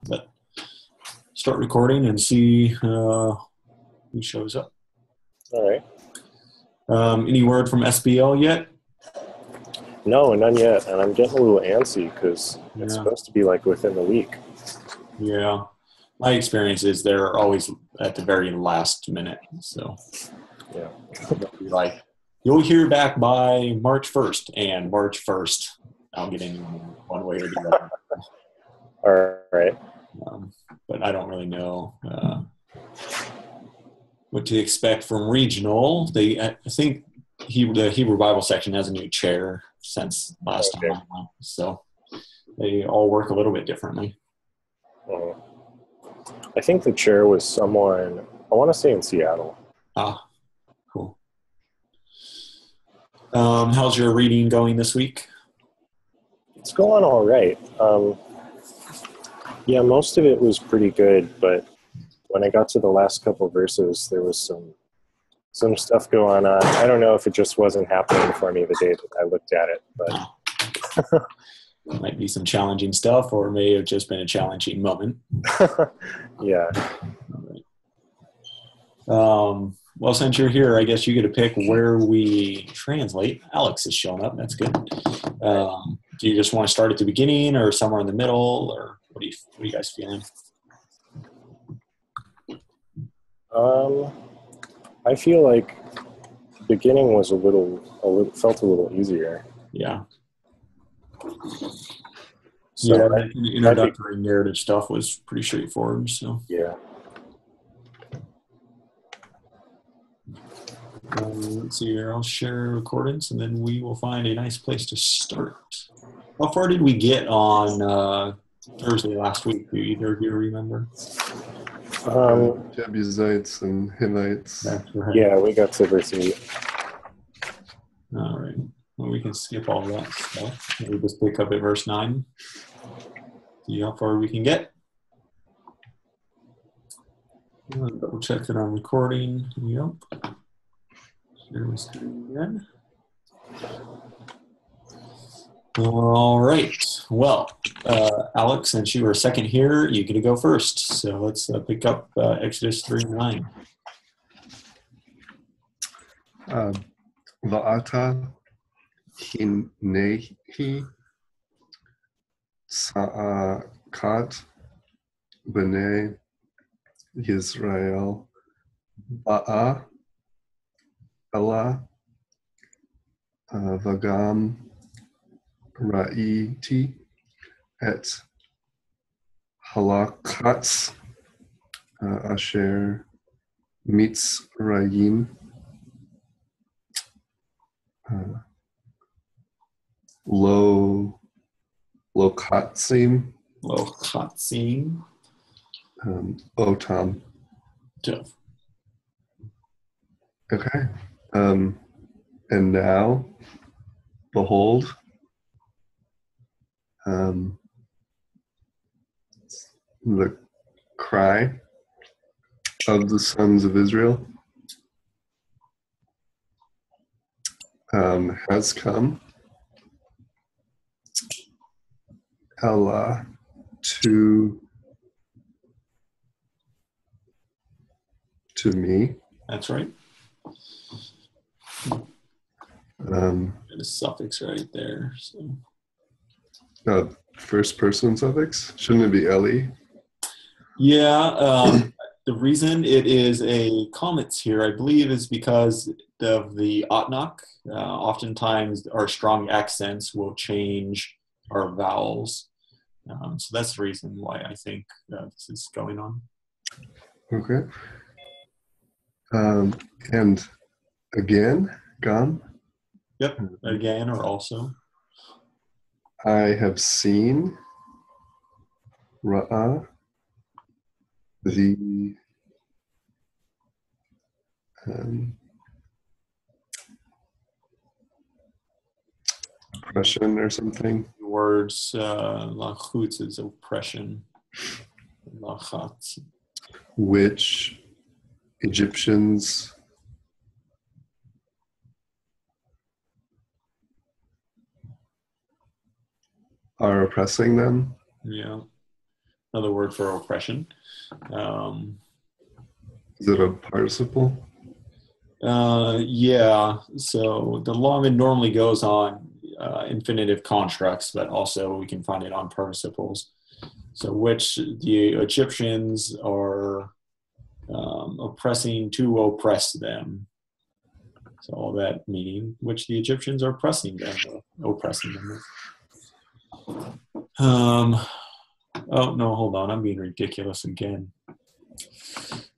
But start recording and see who shows up. All right. Any word from SBL yet? No, none yet. And I'm getting a little antsy because Yeah. it's supposed to be like within the week. Yeah. My experience is they're always at the very last minute. So Yeah. they'll be like, you'll hear back by March 1st. And March 1st, I'll get in one way or the other. All right. But I don't really know what to expect from regional. I think the Hebrew Bible section has a new chair since last time I went. So they all work a little bit differently. I think the chair was someone, I want to say in Seattle. Ah, cool. How's your reading going this week? It's going all right. Yeah, most of it was pretty good, but when I got to the last couple verses, there was some stuff going on. I don't know if it just wasn't happening for me the day that I looked at it, but It might be some challenging stuff, or it may have just been a challenging moment. yeah. All right. Well, since you're here, I guess you get to pick where we translate. Alex is showing up. That's good. Do you just want to start at the beginning, or somewhere in the middle, or what are you guys feeling? I feel like the beginning was felt a little easier. Yeah. So yeah, the introductory narrative stuff was pretty straightforward. So yeah. let's see here. I'll share recordings, and then we will find a nice place to start. How far did we get on Thursday last week? Do either of you remember? Jebusites and Hittites. That's right. Yeah, we got to verse 8. All right. Well, we can skip all that stuff. We just pick up at verse 9. See how far we can get. Double check that I'm recording. Yep. Share my screen again. All right. Well, Alex, since you were second here, you get to go first. So let's pick up Exodus 3:9. Va'ata hinehi sa'akat b'nei Yisrael ba'a ela v'gam ra'iti et halakats asher mitzrayim lokatsim otam. Tough. Okay. And now, behold, the cry of the sons of Israel has come. Allah to me. That's right. And a suffix right there. First person suffix? Shouldn't it be Eli? Yeah. The reason it is a comets here, I believe, is because of the Otnok. Oftentimes, our strong accents will change our vowels. So that's the reason why I think this is going on. Okay. And again, Gam? Yep, again or also. I have seen Ra'a, the oppression or something. Words, lachutz is oppression. Lachatz. Which Egyptians are oppressing them. Yeah. another word for oppression. Is it a participle? Yeah, so the Longman normally goes on infinitive constructs, but also we can find it on participles. So which the Egyptians are oppressing to oppress them. So all that meaning which the Egyptians are oppressing them. Oh, no, hold on. I'm being ridiculous again.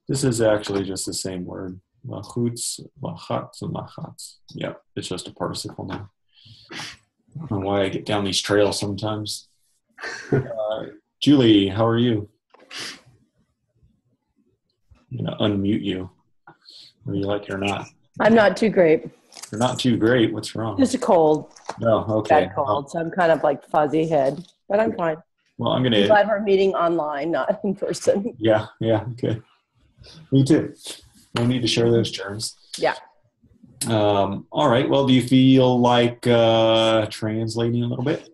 This is actually just the same word. Lachutz, lachatz, and lachatz. Yep, it's just a participle now. I don't know why I get down these trails sometimes. Julie, how are you? I'm going to unmute you, whether you like it or not. I'm not too great. You're not too great. What's wrong? Just a cold. No, okay. Bad cold. So I'm kind of like fuzzy head, but I'm fine. Well, I'm I'm going to... glad we're meeting online, not in person. Yeah, okay. Me too. No need to share those germs. Yeah. All right. Well, do you feel like translating a little bit?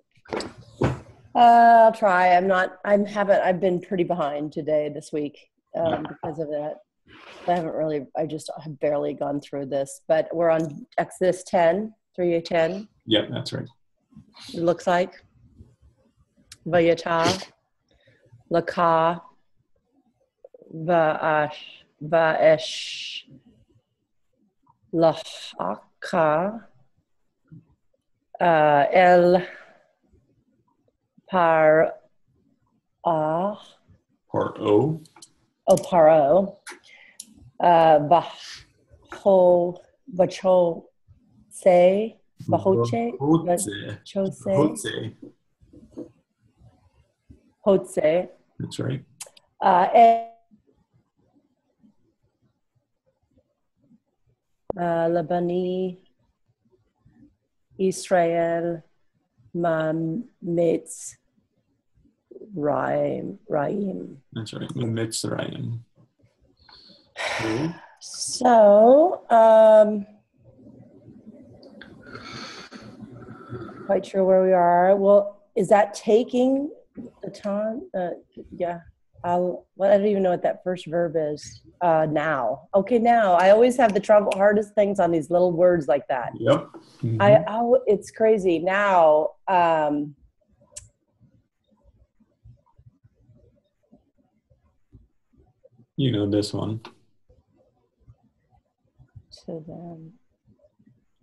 I'll try. I've been pretty behind this week because of that. I have barely gone through this, but we're on Exodus 10, 3:10. Yep, that's right. It looks like. Vayata, Laka, Va'esh, Lahaka, El Par'ah, Paro. Paro, Vacho Se, Vahoche, Hotse. That's right. Labani, Israel, Mitz, Raim. That's right. Mitzrayim. Cool. So, quite sure where we are. Well, is that taking the time? Yeah. I don't even know what that first verb is. Now. Okay, now. I always have the hardest things on these little words like that. Yep. Mm-hmm. It's crazy. Now, you know this one. To them.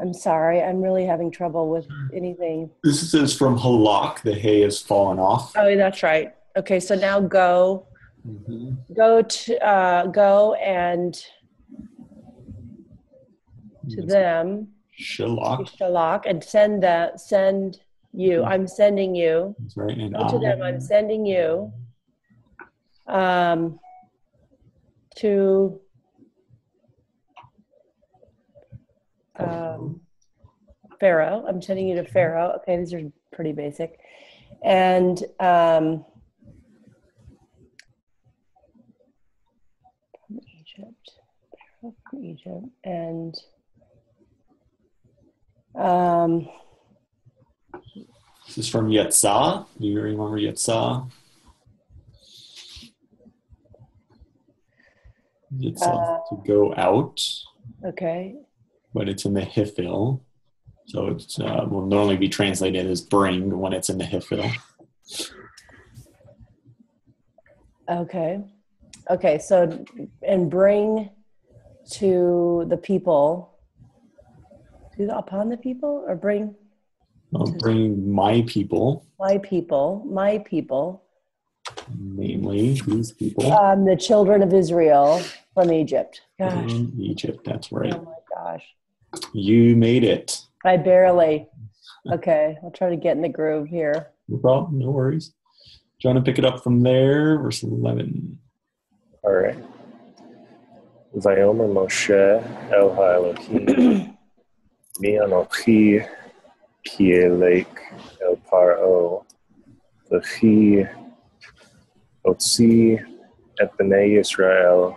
I'm sorry. I'm really having trouble with anything. This is from halak. The hay has fallen off. Oh, that's right. Okay, so now go. Mm-hmm. Go and to them. Shalak. And send you. I'm sending you. That's right. And go to them. I'm sending you. To Pharaoh. I'm sending you to Pharaoh. Okay, these are pretty basic. And Egypt. And this is from Yetzah. Do you remember Yetzah? Yetzah to go out. Okay. But it's in the Hifil. So it will normally be translated as bring when it's in the Hifil. Okay, so, and bring to the people, upon the people, or bring? Bring my people. My people. Namely, these people. The children of Israel from Egypt. Gosh. From Egypt, that's right. Oh my gosh. You made it. I barely. Okay, I'll try to get in the groove here. No problem, no worries. Do you want to pick it up from there? Verse 11. All right. Vayomer Moshe El HaElohim Mi Anochi Ki Elek El Paro V'chi Otzi Et Bnei Yisrael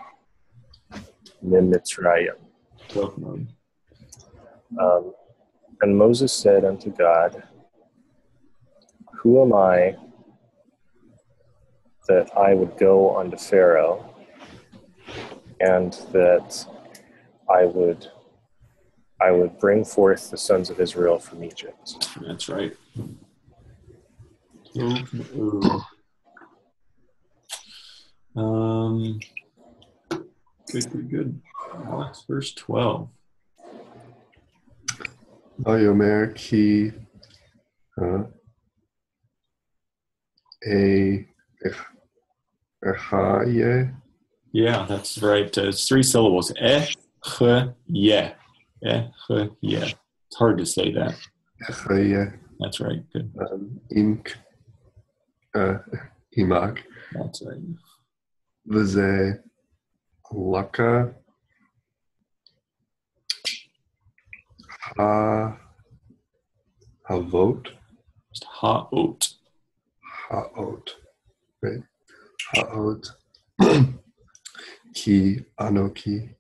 Mimitzrayim. And Moses said unto God, Who am I that I would go unto Pharaoh, and that I would bring forth the sons of Israel from Egypt. That's right. Good, good. Alex, verse 12. Vayomer ki echaye. Yeah, that's right. It's 3 syllables. Ye. It's hard to say that. Echaye. That's right. Good. Imk. Imak. That's right. V'ze laka. Havot. Just ha'ot. Ha'ot. Right. Ha'ot. Ki anoki.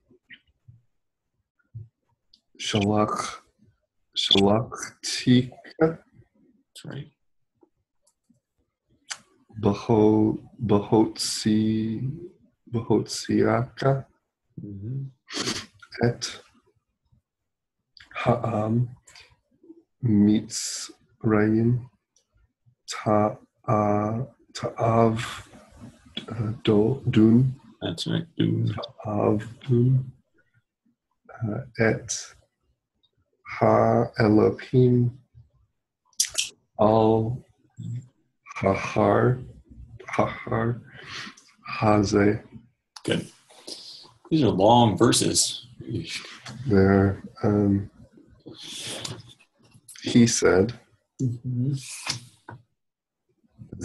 Shalachtika. That's right. Bahotsiaka. Mm-hmm. Et ha'am mitzrayim ta'av dun. That's right. Dun. Ta'av dun. Et ha-Elohim al hahar hazeh. Good. These are long verses. There, he said Mm-hmm.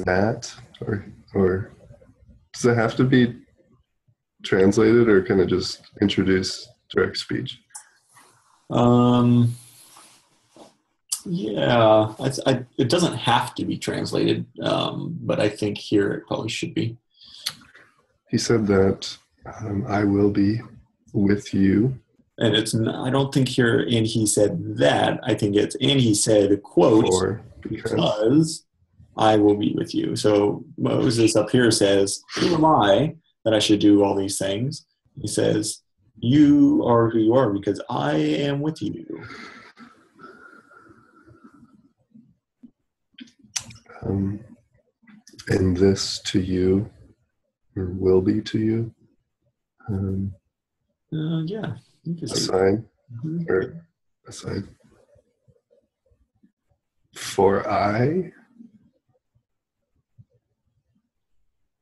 that, or does it have to be translated, or can it just introduce direct speech? Yeah, it doesn't have to be translated, but I think here it probably should be. He said that I will be with you. And it's not, I don't think here, and he said that. I think it's, and he said, quote, because I will be with you. So Moses up here says, who am I that I should do all these things? He says, you are who you are because I am with you. And this to you, or will be to you. Yeah. A sign, or a sign. For I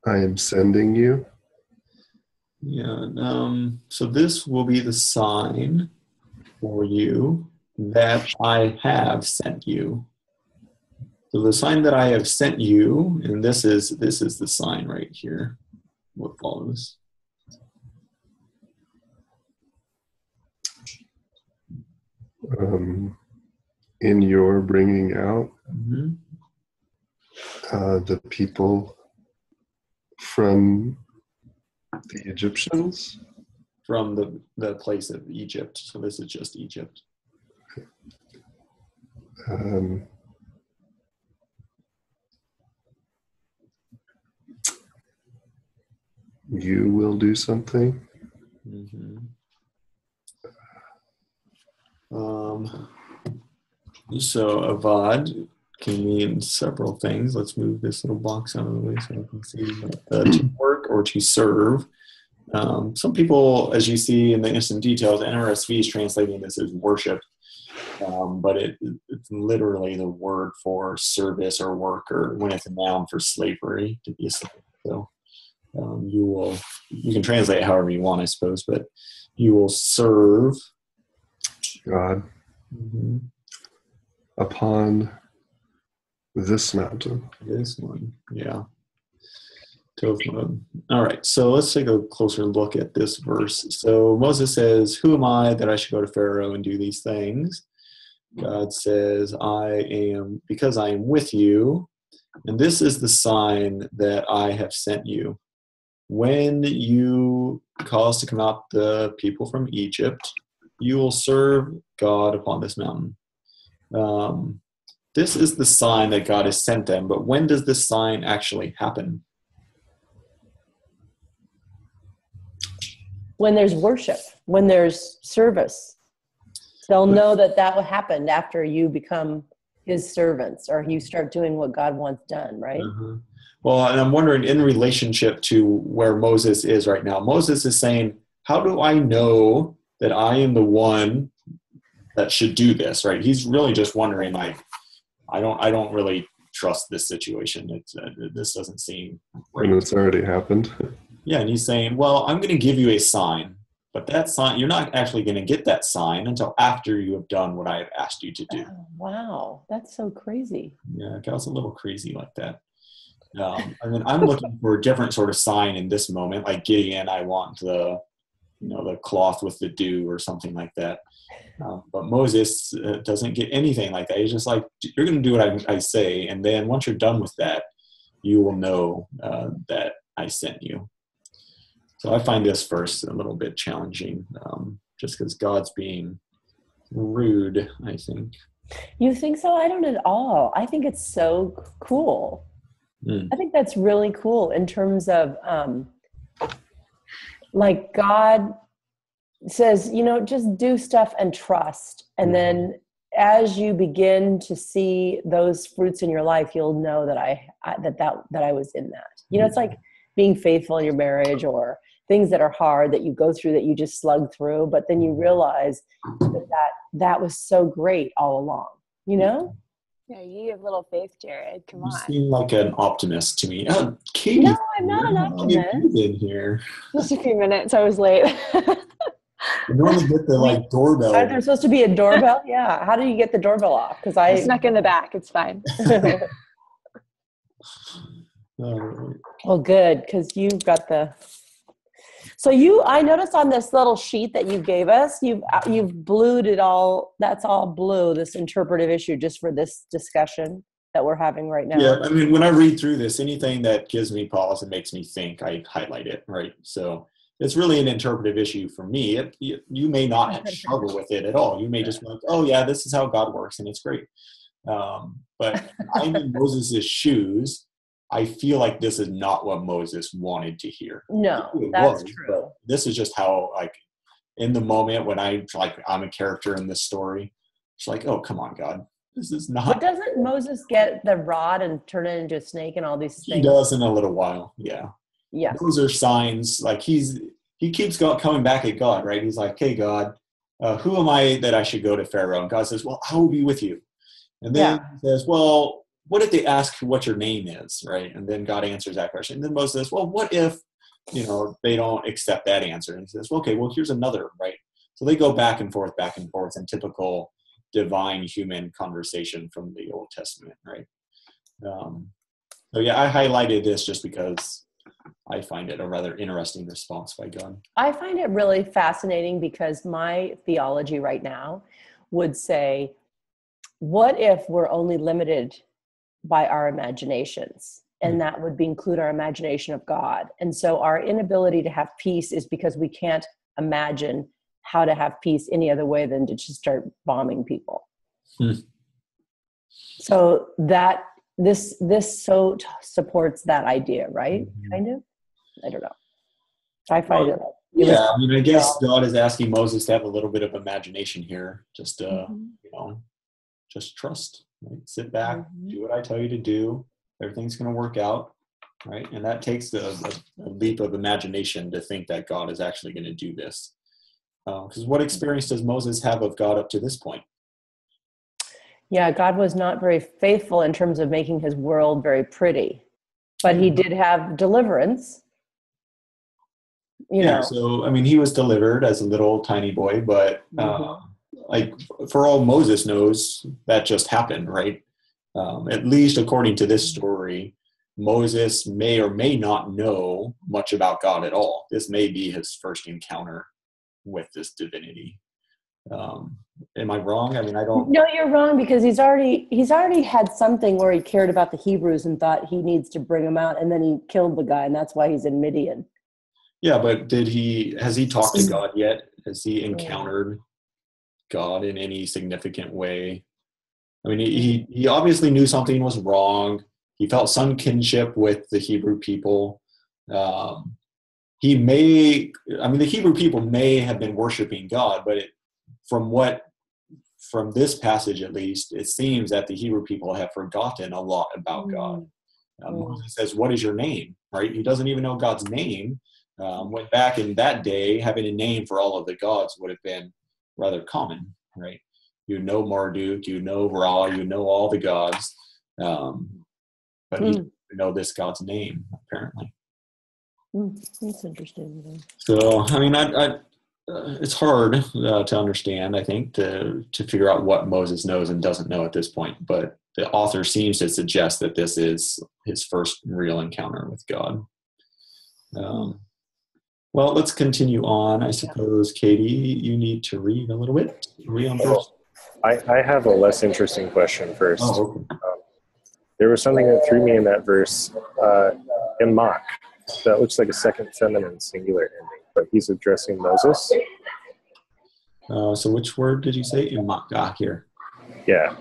am sending you. Yeah. So this will be the sign for you that I have sent you. So the sign that I have sent you, and this is the sign right here. What follows? In your bringing out Mm-hmm. the people from the Egyptians. From the place of Egypt. So this is just Egypt. You will do something. Mm-hmm. So avad can mean several things. Let's move this little box out of the way so I can see to work or to serve. Some people, as you see in the instant details, NRSV is translating this as worship, but it's literally the word for service or work, or when it's a noun for slavery, to be a slave. So you can translate it however you want, I suppose, but you will serve God upon this mountain. This one, yeah. Tov mode. All right, so let's take a closer look at this verse. So Moses says, who am I that I should go to Pharaoh and do these things? God says, because I am with you, and this is the sign that I have sent you. When you cause to come out the people from Egypt, you will serve God upon this mountain. This is the sign that God has sent them, but when does this sign actually happen? when there's worship, when there's service. They'll know that that happened after you become his servants or you start doing what God wants done, right? Uh-huh. Well, and I'm wondering in relationship to where Moses is right now, Moses is saying, how do I know that I am the one that should do this, right? He's really just wondering, like, I don't really trust this situation. This doesn't seem right. And it's already happened. Yeah, and he's saying, well, I'm going to give you a sign, but that sign, you're not actually going to get that sign until after you have done what I have asked you to do. Oh, wow, that's so crazy. Yeah, God's a little crazy like that. I mean, I'm looking for a different sort of sign in this moment, like Gideon, I want the cloth with the dew or something like that. But Moses doesn't get anything like that. He's just like, you're going to do what I say, and then once you're done with that, you will know that I sent you. So I find this verse a little bit challenging, just because God's being rude, I think. You think so? I don't at all. I think it's so cool. I think that's really cool in terms of like God says, just do stuff and trust. And then as you begin to see those fruits in your life, you'll know that I was in that. It's like being faithful in your marriage or things that are hard that you go through that you just slug through, but then you realize that was so great all along, Yeah, you have little faith, Jared. Come on. You seem like an optimist to me. Oh, Katie. No, I'm not an optimist. In here. Just a few minutes. I was late. You normally get the doorbell. Are there supposed to be a doorbell? Yeah. How do you get the doorbell off? Because I snuck in the back. It's fine. Well, good, because you've got the. So I noticed on this little sheet that you gave us, you've blued it all. That's all blue. This interpretive issue just for this discussion that we're having right now. Yeah, I mean, when I read through this, anything that gives me pause and makes me think, I highlight it, right? So it's really an interpretive issue for me. You may not struggle with it at all. You may just be like, oh yeah, this is how God works, and it's great. But I'm in Moses' shoes. I feel like this is not what Moses wanted to hear. No, that's true. This is just how, in the moment when I'm a character in this story, it's like, oh, come on, God. This is not. But doesn't Moses get the rod and turn it into a snake and all these things? He does in a little while, yeah. Yeah. Those are signs, he keeps coming back at God, right? He's like, hey, God, who am I that I should go to Pharaoh? And God says, well, I will be with you. And then he says, well, what if they ask what your name is, right? And then God answers that question. And then Moses says, well, what if, they don't accept that answer? And he says, well, okay, well, here's another, right? So they go back and forth in typical divine human conversation from the Old Testament, right? So yeah, I highlighted this just because I find it a rather interesting response by God. I find it really fascinating because my theology right now would say, what if we're only limited by our imaginations? And that would include our imagination of God. And so our inability to have peace is because we can't imagine how to have peace any other way than to just start bombing people. So that this so supports that idea, right? Kind of? I don't know. I find it. Yeah, I mean, I guess God is asking Moses to have a little bit of imagination here. Just, just trust, right? Sit back, do what I tell you to do. Everything's going to work out, right? And that takes a leap of imagination to think that God is actually going to do this. Because what experience does Moses have of God up to this point? Yeah, God was not very faithful in terms of making his world very pretty, but he did have deliverance. So, I mean, he was delivered as a little tiny boy, but for all Moses knows, that just happened, right? At least according to this story, Moses may or may not know much about God at all. This may be his first encounter with this divinity. Am I wrong? I mean, I don't. No, you're wrong, because he's already had something where he cared about the Hebrews and thought he needs to bring them out, and then he killed the guy, and that's why he's in Midian. Yeah, but has he talked to God yet? Has he encountered God in any significant way? I mean, he obviously knew something was wrong. He felt some kinship with the Hebrew people. he may, I mean, the Hebrew people may have been worshiping God, but from this passage at least, it seems that the Hebrew people have forgotten a lot about God. Moses says, "What is your name?" Right? He doesn't even know God's name. When back in that day, having a name for all of the gods would have been rather common, right? You know Marduk, you know Ra, you know all the gods, but he doesn't know this God's name, apparently. That's interesting. So, I mean, it's hard to understand, I think, to figure out what Moses knows and doesn't know at this point. But the author seems to suggest that this is his first real encounter with God. Well, let's continue on. I suppose, Katie, you need to read a little bit. Read on first. I have a less interesting question first. Oh, okay. There was something that threw me in that verse, Imach. That looks like a second feminine singular ending, but he's addressing Moses. So which word did you say? Imach here. Yeah.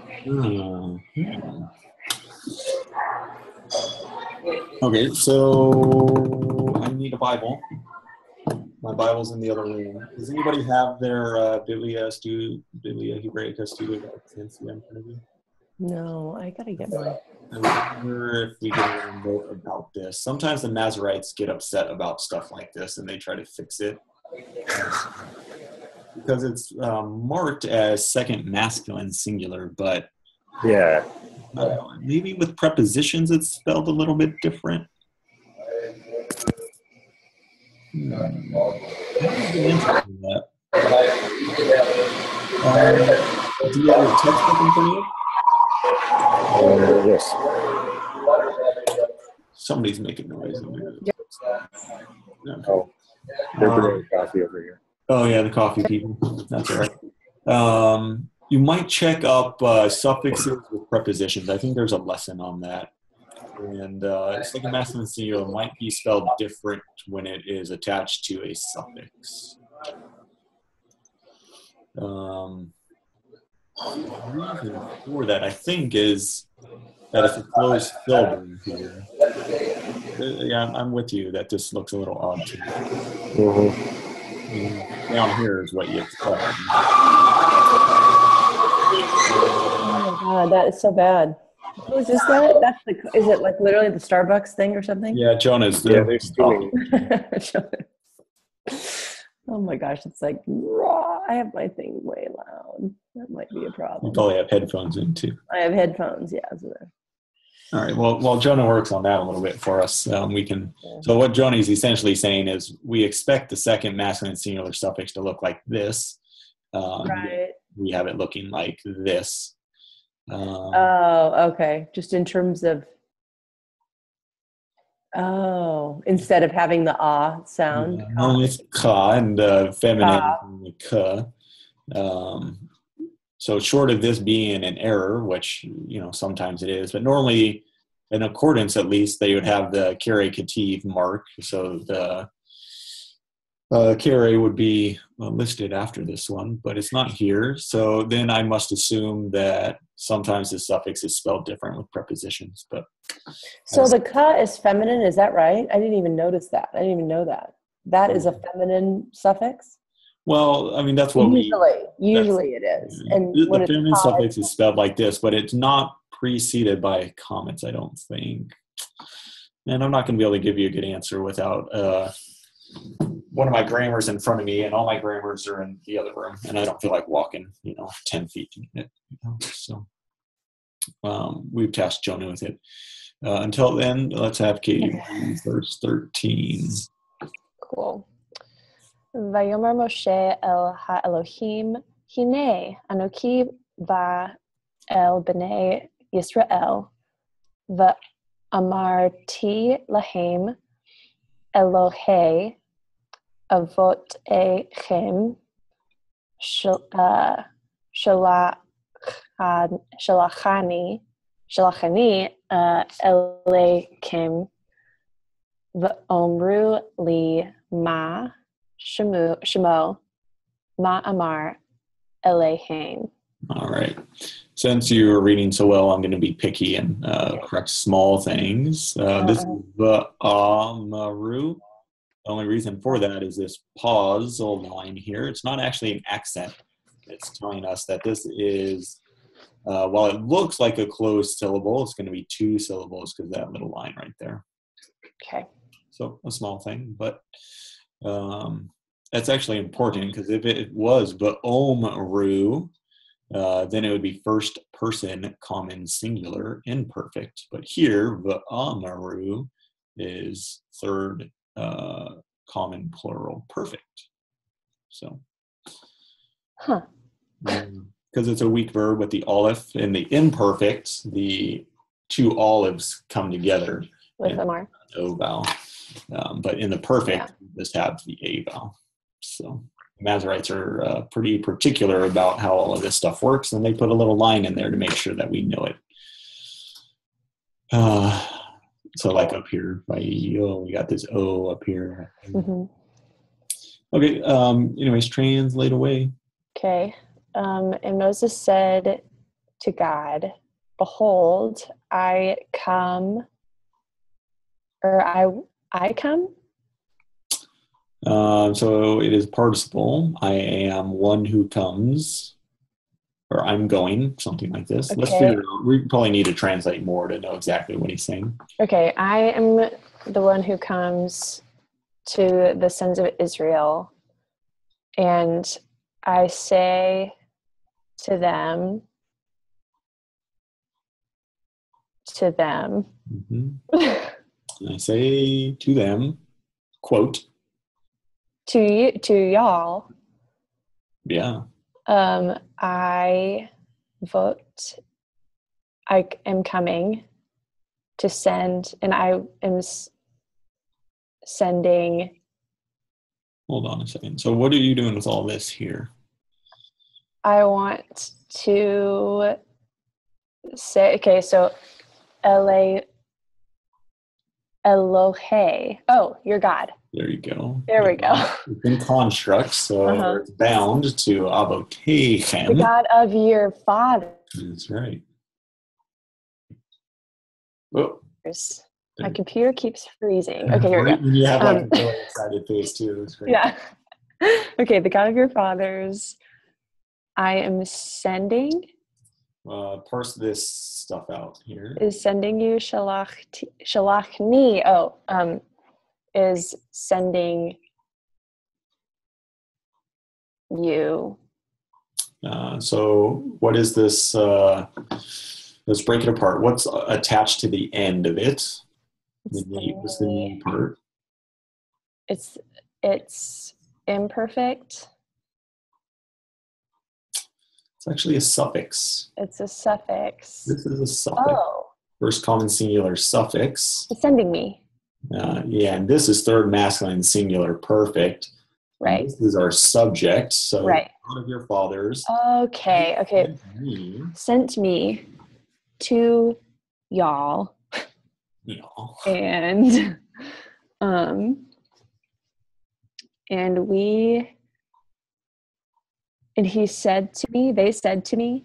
Okay, so I need a Bible. My Bible's in the other room. Does anybody have their Biblia Hebraica Studio in front of you? No, I gotta get mine. I wonder if we get a note about this. Sometimes the Masoretes get upset about stuff like this and they try to fix it. Because it's marked as second masculine singular, but Yeah. maybe with prepositions it's spelled a little bit different. Do you have your textbook in front of you? Yes. Somebody's making noise in there. Okay. Oh, they're brewing coffee over here. Oh yeah, the coffee people. That's all right. You might check up suffixes with prepositions. I think there's a lesson on that. And second masculine singular might be spelled different when it is attached to a suffix. The reason for that, I think, is that it's a closed syllable here. Yeah, I'm with you that this looks a little odd to me. Down here is what you expect. Oh my God, that is so bad. Who's this? That? Is it like literally the Starbucks thing or something? Yeah, Jonah's Yeah, they're stealing. Oh my gosh, it's like raw. I have my thing way loud. That might be a problem. You probably have headphones in too. I have headphones, yeah. All right. Well, while Jonah works on that a little bit for us, we can. So what Jonah's essentially saying is we expect the second masculine singular suffix to look like this. Right. We have it looking like this. Oh, okay. Just in terms of. Oh, instead of having the sound. Yeah, normally it's ka and feminine ka. So short of this being an error, which sometimes it is, but normally, in accordance at least, they would have the Kere Ketiv mark. So the Kere would be listed after this one, but it's not here. So then I must assume that sometimes the suffix is spelled different with prepositions. But so the ka is feminine, is that right? I didn't even notice that. I didn't even know that. That is a feminine suffix? Well, I mean, that's what usually it is. And the feminine suffix is spelled like this, but it's not preceded by comments, I don't think. And I'm not going to be able to give you a good answer without one of my grammars in front of me, and all my grammars are in the other room, and I don't feel like walking, 10 feet to get it. So we've tasked Jonah with it. Until then, let's have Katie read verse 13. Cool. Vayomer Moshe el ha-Elohim, Hine Anoki va el bnei Yisrael, va'amarti lahem Elohei avot echem shalachani eleikim v'omru li ma Shemo, Ma Amar, Eleihem. All right. Since you were reading so well, I'm going to be picky and correct small things. This is Va'amaru. The only reason for that is this pause line here. It's not actually an accent. It's telling us that this is, while it looks like a closed syllable, it's going to be 2 syllables because of that little line right there. Okay. So a small thing, but that's actually important because if it was v'omru, then it would be first person common singular imperfect. But here, v'amaru is third common plural perfect. So, because it's a weak verb with the aleph and the imperfect, the 2 olives come together With the mark. O vowel. But in the perfect, just have the A vowel. So Masoretes are pretty particular about how all of this stuff works, and they put a little line in there to make sure that we know it. So like up here, we got this O up here. Mm-hmm. Okay, anyways, translate away. Okay. And Moses said to God, behold, I come, or I come? So it is participle. I am one who comes, or I'm going, something like this. Okay. Let's figure it out. We probably need to translate more to know exactly what he's saying. Okay, I am the one who comes to the sons of Israel, and I say to them, Mm-hmm. And I say to them, quote, to y'all, yeah, I am coming to send, and I am sending. Hold on a second. So what are you doing with all this here? I want to say, okay, so Elohe. Oh, your God. There you go. There we go. It's in constructs, so it's bound to avotechem. The God of your father. That's right. Oh, My computer keeps freezing. Okay, here we go. You have like a really excited face too. It's great. Yeah. Okay, the God of your fathers, I am sending. Parse this stuff out here. Is sending you shalachni. Oh, is sending you. So what is this? Let's break it apart. What's attached to the end of it? What's the knee part? It's imperfect. It's actually a suffix. It's a suffix. This is a suffix. Oh. First common singular suffix. It's sending me. Yeah, and this is third masculine singular perfect. Right. And this is our subject. So right. One of your fathers. Okay. Sent me to y'all. Y'all. And he said to me, they said to me.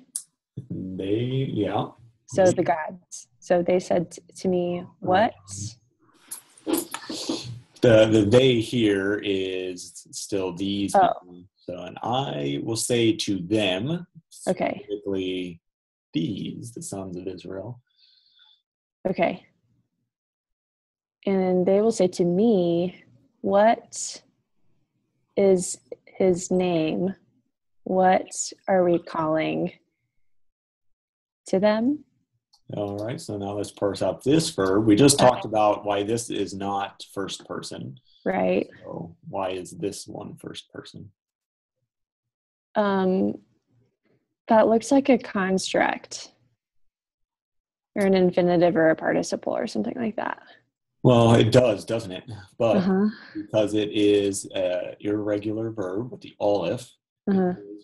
So the gods. So they said to me, what? The they here is still these people. So, and I will say to them, specifically these, the sons of Israel. Okay. And they will say to me, what is his name? What are we calling to them? All right, so now let's parse out this verb. We just talked about why this is not first person. Right. So why is this one first person? That looks like a construct or an infinitive or a participle or something like that. Well, it does, doesn't it? But because it is an irregular verb with the aleph,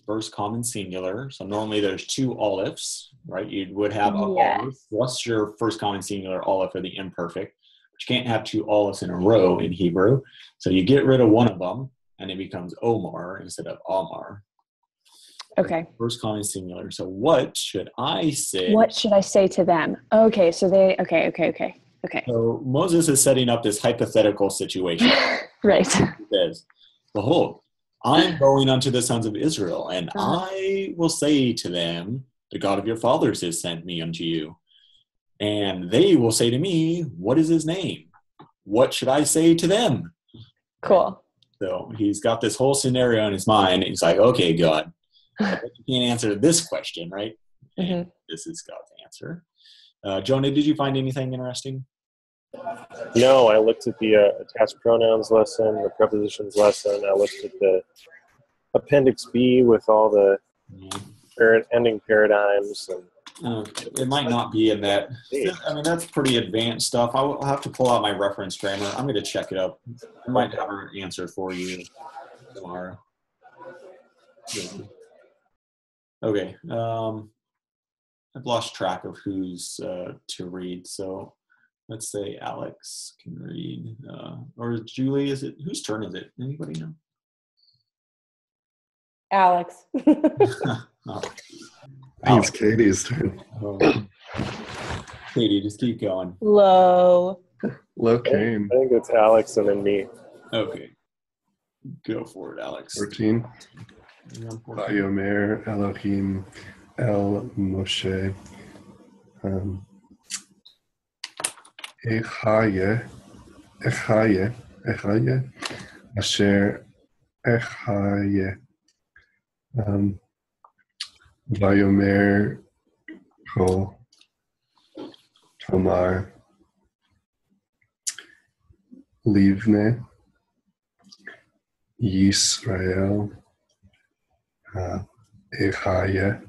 first common singular. So normally there's 2 alephs, right? You would have a aleph plus your first common singular aleph for the imperfect. But you can't have 2 alephs in a row in Hebrew. So you get rid of one of them, and it becomes Omar instead of Amar. Okay. First common singular. So what should I say? What should I say to them? Okay, so they, okay. Okay. So Moses is setting up this hypothetical situation. Right. He says, behold, I'm going unto the sons of Israel, and Uh-huh. I will say to them, the God of your fathers has sent me unto you. And they will say to me, what is his name? What should I say to them? Cool. So he's got this whole scenario in his mind. He's like, okay, God, I bet you can't answer this question, right? And this is God's answer. Jonah, did you find anything interesting? No, I looked at the attached pronouns lesson, the prepositions lesson. I looked at the Appendix B with all the ending paradigms. And It might not be in that. I mean, that's pretty advanced stuff. I'll have to pull out my reference grammar. I'm going to check it up. I might have an answer for you tomorrow. Okay. I've lost track of who's to read. So let's say Alex can read. Or Julie, is it? Whose turn is it? Anybody know? Alex. Oh. I think it's Katie's turn. Katie, just keep going. Low. Low I Kane. think it's Alex and then me. Okay. Go for it, Alex. 14. Vayomer Elohim El Moshe. Echaye Asher Echaye. Vayomer Kol Tamar Livne Yisrael Echaye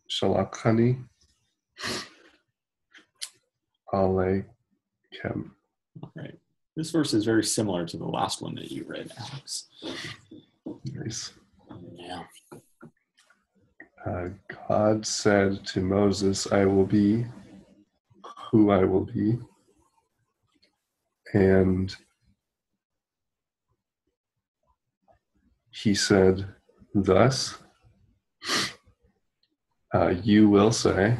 Shalachani Aleichem. All right. This verse is very similar to the last one that you read, Alex. Nice. Yeah. God said to Moses, I will be who I will be. And he said, thus, you will say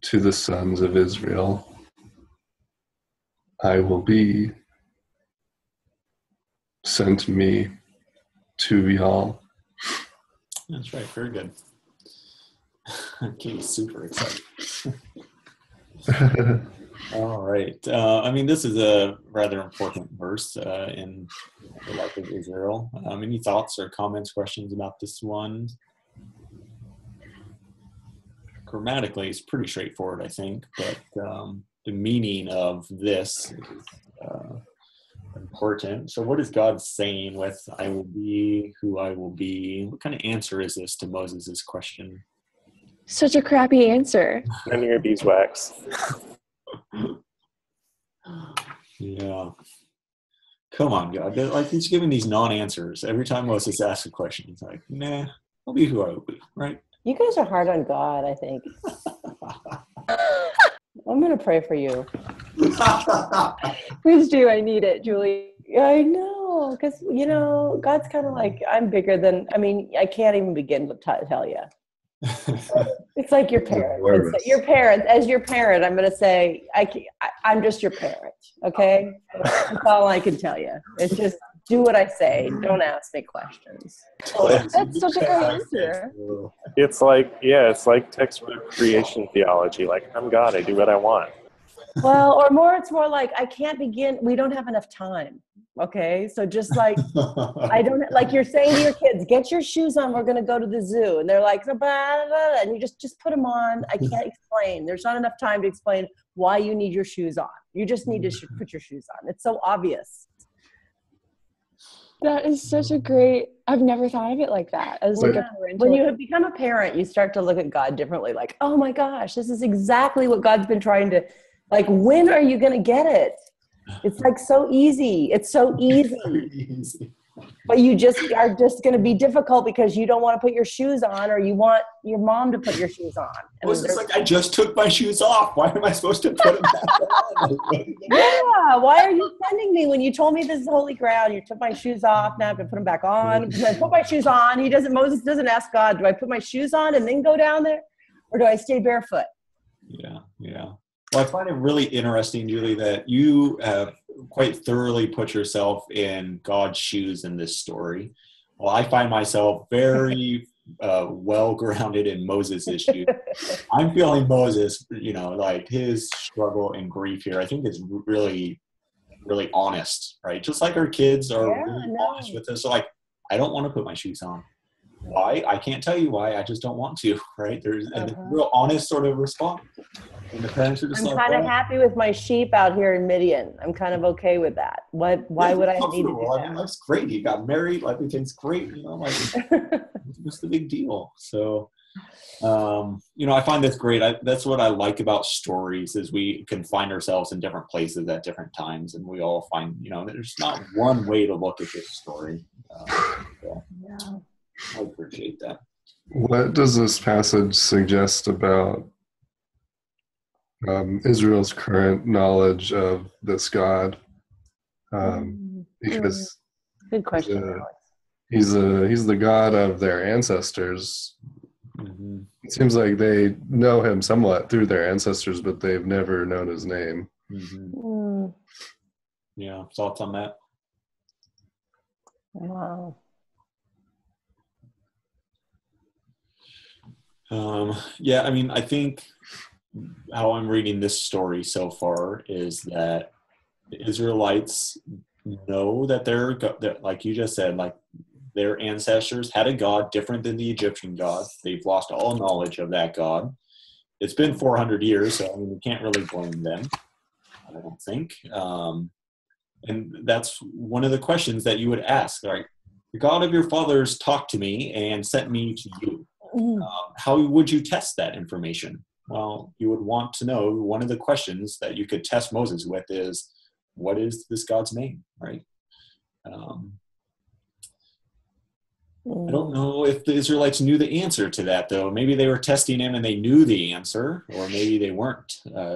to the sons of Israel, I will be, sent me to y'all. That's right. Very good. Katie's super excited. All right. I mean, this is a rather important verse in the life of Israel. Any thoughts or comments, questions about this one? Grammatically, it's pretty straightforward, I think, but the meaning of this is important. So what is God saying with I will be who I will be? What kind of answer is this to Moses' question? Such a crappy answer. None of your beeswax. Yeah. Come on, God. Like he's giving these non-answers. Every time Moses asks a question, he's like, nah, I'll be who I will be, right? You guys are hard on God, I think. I'm going to pray for you. Please do. I need it, Julie. I know, because, God's kind of like, I'm bigger than, I can't even begin to tell you. It's like your parent. As your parent, I'm going to say, I'm just your parent, okay? That's all I can tell you. It's just do what I say. Don't ask me questions. That's such a great answer. It's like textbook creation theology. Like, I'm God, I do what I want. Well, it's more like I can't begin. We don't have enough time. Okay. So just like, like you're saying to your kids, get your shoes on. We're going to go to the zoo. And they're like, blah, blah, blah, and you just put them on. I can't explain. There's not enough time to explain why you need your shoes on. You just need to put your shoes on. It's so obvious. That is such a great, I've never thought of it like that. When you have become a parent, you start to look at God differently. Like, oh my gosh, this is exactly what God's been trying to, like, when are you going to get it? It's like so easy. It's so easy. But you just are just going to be difficult because you don't want to put your shoes on, or you want your mom to put your shoes on. It was just like, I just took my shoes off. Why am I supposed to put them back on? Yeah, why are you sending me when you told me this is holy ground? You took my shoes off, now I have to put them back on. Do I put my shoes on? Moses doesn't ask God, do I put my shoes on and then go down there? Or do I stay barefoot? Yeah. Well, I find it really interesting, Julie, that you have quite thoroughly put yourself in God's shoes in this story. Well, I find myself very well-grounded in Moses' shoes. I'm feeling Moses, like his struggle and grief here, I think is really, really honest, right? Just like our kids are really honest with us. So like, I don't want to put my shoes on. Why? I can't tell you why. I just don't want to, right? There's a real honest sort of response. And the parents are just I'm kind of happy with my sheep out here in Midian. I'm kind of okay with that. Why would I need to do that? I mean, that's great. You got married. Everything's great. Like, what's the big deal? So, I find this great. That's what I like about stories is we can find ourselves in different places at different times. And we all find, there's not one way to look at this story. I appreciate that. What does this passage suggest about Israel's current knowledge of this God? Because good question. He's the God of their ancestors. Mm-hmm. It seems like they know him somewhat through their ancestors, but they've never known his name. Mm-hmm. Yeah, thoughts on that? Wow. I think how I'm reading this story so far is that the Israelites know that they're like you just said, like their ancestors had a God different than the Egyptian God. They've lost all knowledge of that God. It's been 400 years, so we can't really blame them, I don't think. And that's one of the questions that you would ask, right? The God of your fathers talked to me and sent me to you. How would you test that information? Well, you would want to know, one of the questions that you could test Moses with is, what is this God's name, right? I don't know if the Israelites knew the answer to that, though. Maybe they were testing him and they knew the answer, or maybe they weren't.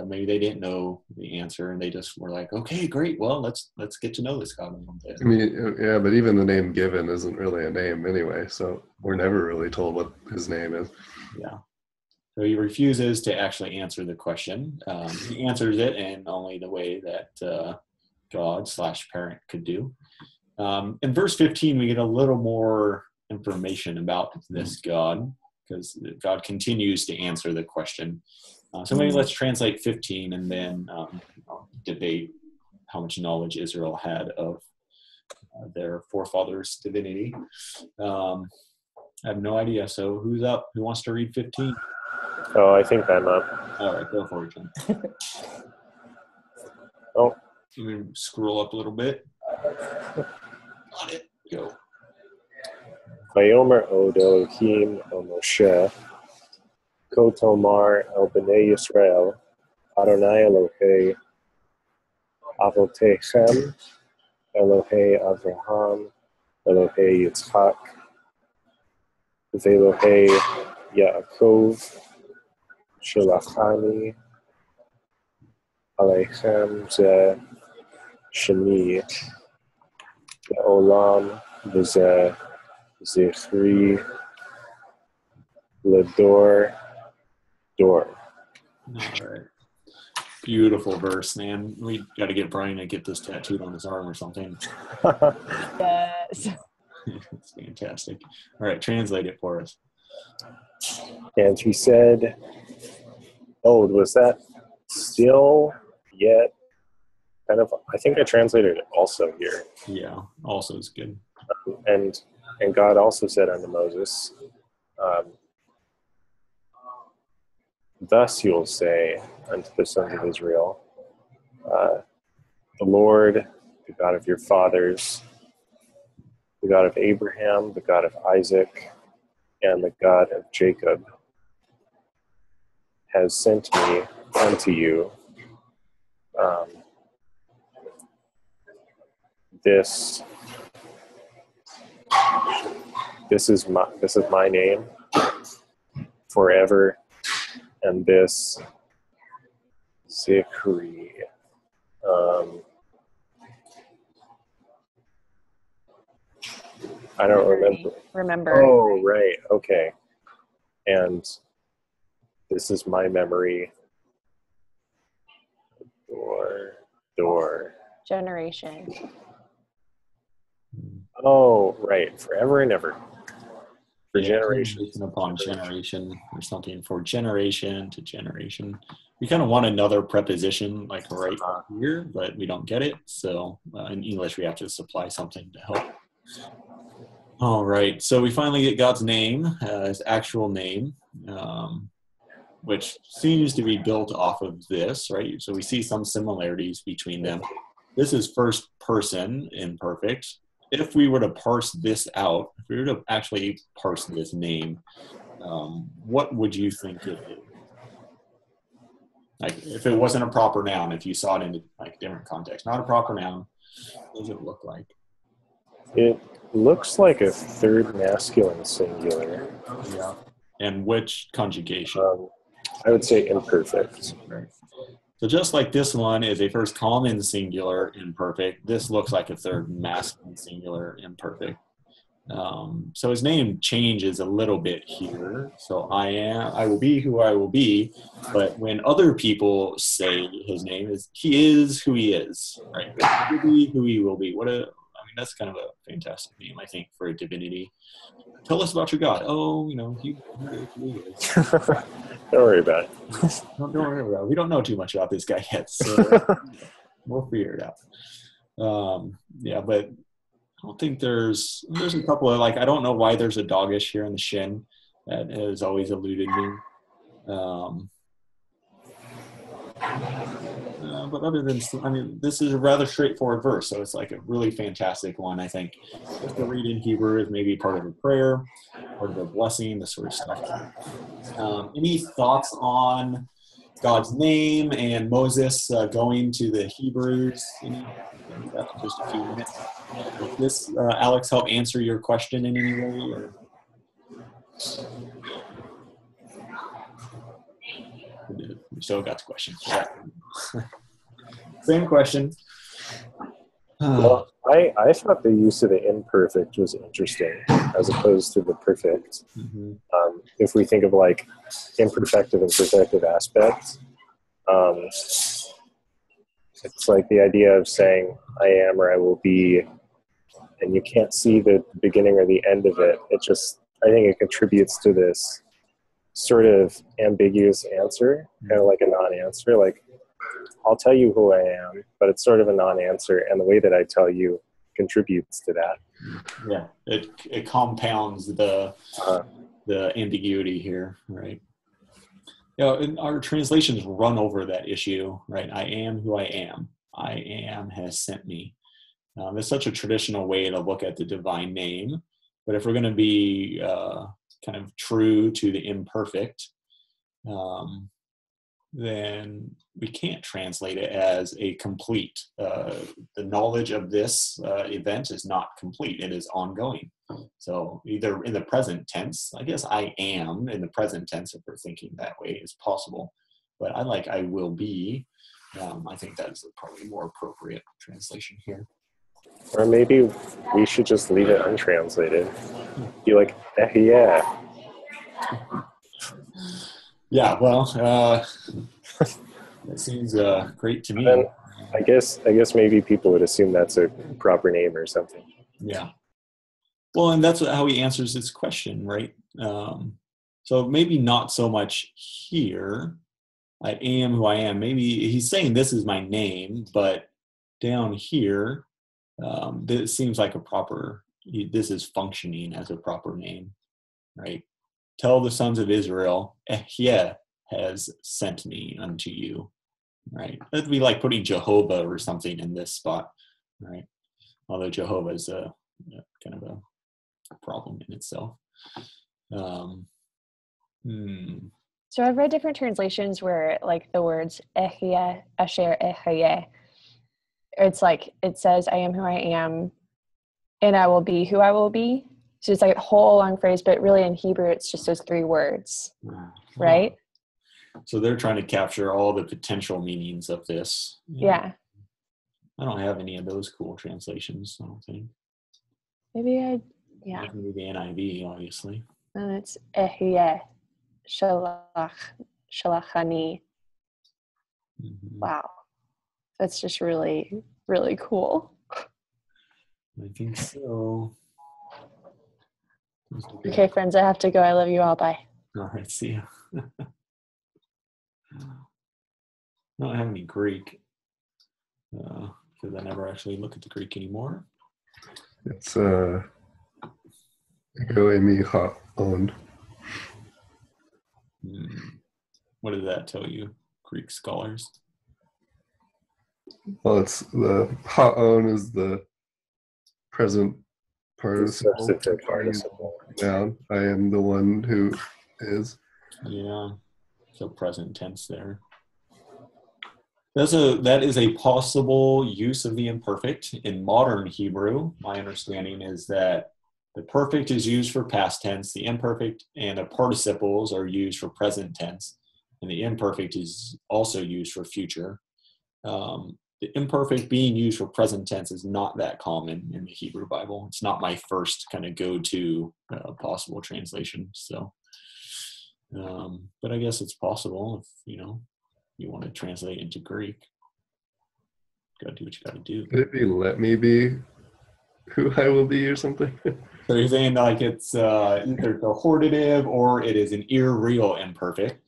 Maybe they didn't know the answer and they just were like, okay, great. Well, let's get to know this God a little bit. I mean, yeah, but even the name given isn't really a name anyway, so we're never really told what his name is. Yeah. So he refuses to actually answer the question. He answers it in only the way that God/parent could do. In verse 15, we get a little more information about this God, because God continues to answer the question. So maybe let's translate 15 and then debate how much knowledge Israel had of their forefathers' divinity. I have no idea. So who's up? Who wants to read 15? Oh, I think I'm up. All right, go for it, John. Oh. You can scroll up a little bit. On it. Go. Vayomer od Elohim el Moshe, Ko tomar el bnei Yisrael, Adonai Elohei Avotechem, Elohei Avraham, Elohei Yitzchak, Velohei Yaakov, Shelachani Aleichem Ze Shemi Le'olam V'Ze Zichri Ledor Dor. All right. Beautiful verse, man. We got to get Brian to get this tattooed on his arm or something. Yes. It's fantastic. All right, translate it for us. And he said, oh, was that still yet? Kind of, I think I translated it also here. Yeah, also is good. And God also said unto Moses, thus you'll say unto the sons of Israel, the Lord, the God of your fathers, the God of Abraham, the God of Isaac, and the God of Jacob, has sent me unto you. This this is my name forever, and this Zikri. I don't remember. Remember. Oh, right. Okay. And this is my memory. Door. Generation. Oh, right. Forever and ever. For Yeah, generations. generation upon generation or something, for generation to generation. We kind of want another preposition like right here, but we don't get it. So in English, we have to supply something to help. All right. So we finally get God's name, his actual name, which seems to be built off of this, right? So we see some similarities between them. This is first person imperfect. If we were to parse this out, if we were to actually parse this name, what would you think it is? Like, if it wasn't a proper noun, if you saw it in like different context, not a proper noun, what does it look like? It looks like a third masculine singular. Yeah. And which conjugation? I would say imperfect. Right. So just like this one is a first common singular imperfect, this looks like a third masculine singular imperfect. So his name changes a little bit here. So I will be who I will be. But when other people say his name, he is who he is, right? He will be who he will be. That's kind of a fantastic name, I think, for a divinity. Tell us about your God. Oh, he is who he is. Don't worry about it. Don't worry about it. We don't know too much about this guy yet, so we'll figure it out. Yeah, but I don't think there's a couple of, I don't know why there's a doggish here in the shin. That has always eluded me. But other than, this is a rather straightforward verse, so it's like a really fantastic one, I think. Just to read in Hebrew is maybe part of a prayer, part of a blessing, this sort of stuff. Any thoughts on God's name and Moses going to the Hebrews? Just a few minutes. Does this, Alex, help answer your question in any way? Or? We still got the question. Same question. Well, I thought the use of the imperfect was interesting as opposed to the perfect. Mm-hmm. If we think of imperfective and perfective aspects, it's like the idea of saying I am or I will be, and you can't see the beginning or the end of it. I think it contributes to this sort of ambiguous answer, kind of like a non-answer. Like, I'll tell you who I am, but it's sort of a non-answer, and the way that I tell you contributes to that. Yeah, it compounds the ambiguity here, right? And our translations run over that issue, right? I am who I am. I am has sent me. It's such a traditional way to look at the divine name, but if we're going to be kind of true to the imperfect, then we can't translate it as a complete. The knowledge of this event is not complete. It is ongoing. So either in the present tense, I guess I am in the present tense, if we're thinking that way, is possible. But I like I will be. I think that is probably more appropriate translation here. Or maybe we should just leave it untranslated. Be like, yeah. Yeah, well, that seems great to me. And I guess maybe people would assume that's a proper name or something. Yeah. Well, and that's how he answers this question, right? So maybe not so much here. I am who I am. Maybe he's saying this is my name, but down here, this seems like this is functioning as a proper name, right? Tell the sons of Israel, Ehyeh has sent me unto you, right? That'd be like putting Jehovah or something in this spot, right? Although Jehovah is kind of a problem in itself. So I've read different translations where the words Ehyeh, Asher Ehyeh, it's it says I am who I am and I will be who I will be. So it's like a whole long phrase, but really in Hebrew, it's just those 3 words, right? So they're trying to capture all the potential meanings of this. Yeah. I don't have any of those cool translations, I don't think. Maybe Maybe the NIV, obviously. And it's Ehyeh Shalachani. Mm-hmm. Wow. That's just really, really cool. I think so. Okay, friends, I have to go. I love you all. Bye. All right, see ya. I don't have any Greek because I never actually look at the Greek anymore. It's Egoemi Ha'on. What does that tell you, Greek scholars? Well, it's the Ha'on is the present participle. Substantive participle. Noun. I am the one who is. Yeah, so present tense there. That is a possible use of the imperfect in modern Hebrew. My understanding is that the perfect is used for past tense, the imperfect and the participles are used for present tense, and the imperfect is also used for future. The imperfect being used for present tense is not that common in the Hebrew Bible. It's not my first kind of go-to possible translation. So, but I guess it's possible if, you want to translate into Greek. Got to do what you got to do. Could it be "Let me be who I will be" or something? So you're saying like it's either the hortative or it is an irreal imperfect.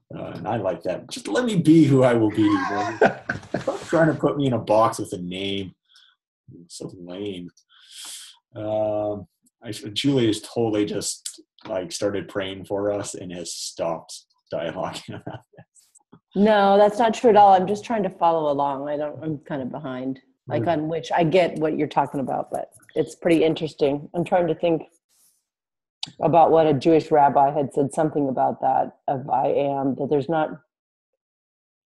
And I like that. Just let me be who I will be. Stop trying to put me in a box with a name. It's so lame. Julie has totally just like started praying for us and has stopped dialoguing about this. No, that's not true at all. I'm just trying to follow along. I'm kind of behind, like on which I get what you're talking about, but it's pretty interesting. I'm trying to think about what a Jewish rabbi had said something about that of I am, that there's not,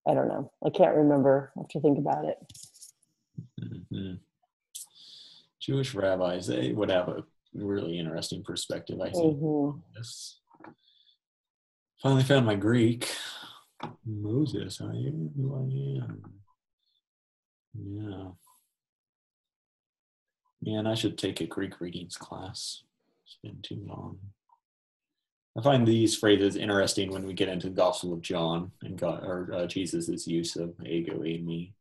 I don't know. I can't remember. I have to think about it. Mm-hmm. Jewish rabbis, they would have a really interesting perspective, I think. Mm-hmm. Yes. Finally found my Greek. Moses, I am who I am. Yeah. Man, I should take a Greek readings class. It's been too long. I find these phrases interesting when we get into the Gospel of John and Jesus' use of ego, eimi.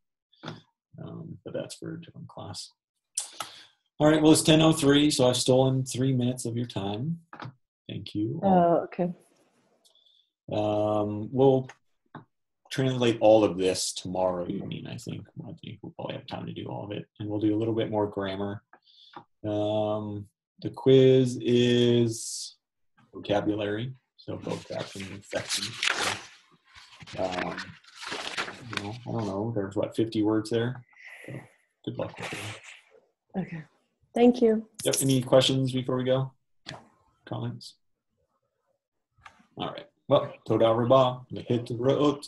But that's for a different class. All right, well, it's 10:03, so I've stolen 3 minutes of your time. Thank you. Oh, okay. We'll translate all of this tomorrow evening, I think. I think we'll probably have time to do all of it. And we'll do a little bit more grammar. The quiz is vocabulary, so vocab in the section. I don't know. There's 50 words there. So good luck with it. Okay. Thank you. Yep. Any questions before we go? Comments? All right. Well, Toda Rabah, hit the road.